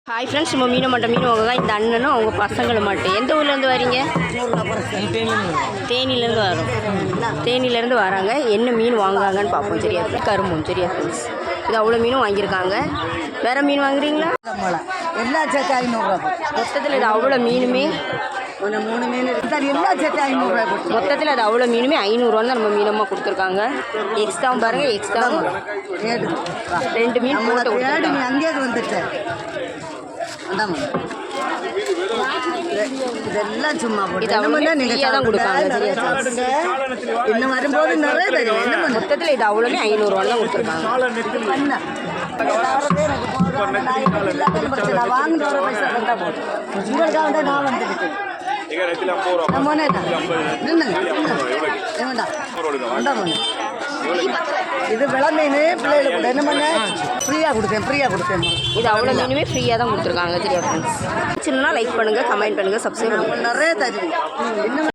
Hi friends, நம்ம மீன் வாங்க தான் இந்த அண்ணனும் அவங்க பசங்களும் மட்டும். எந்த ஊர்லேருந்து வரீங்க? தேனியிலேருந்து வரோம். தேனியிலேருந்து வராங்க. என்ன மீன் வாங்குறாங்கன்னு பார்ப்போம். சரியா? கரும்பும். சரியா ஃப்ரெண்ட்ஸ்? இது அவ்வளோ மீனும் வாங்கியிருக்காங்க. வேறு மீன் வாங்குறீங்களா? எல்லா சேர்த்து 500 மொத்தத்தில் இது அவ்வளோ மீனுமே 3 மீன் எல்லா சேர்த்து 500 மொத்தத்தில் அது அவ்வளோ மீனுமே 500 தான் நம்ம மீனமாக கொடுத்துருக்காங்க. எக்ஸ்ட்ராவும் பாருங்கள், எக்ஸ்ட்ராவும் 2 மீன் போட்டு நீ அங்கேயே வந்துட்டு இதெல்லாம் சும்மா போட்டு நீங்கள் தான் கொடுப்பாங்க. இன்னும் வரும்போது நிறைய தெரியும். என்ன மொத்தத்தில் இது அவ்வளோமே 500 தான் கொடுத்துருக்காங்க. வாங்கிட்டு வர பைசா தந்தா போதும். உங்களுக்காக வந்து நான் வந்துருக்கேன். இது விலை மீன் பிள்ளைகளுக்கு என்ன பண்ண ஃப்ரீயாக கொடுத்தேன். இது அவ்வளோ மீனுமே ஃப்ரீயாக தான் கொடுத்துருக்காங்க. சரியா ஃப்ரெண்ட்ஸ்? சின்னனா லைக் பண்ணுங்கள், கமெண்ட் பண்ணுங்கள், சப்ஸ்கிரைப் பண்ணுங்கள். நிறைய தருவீங்க.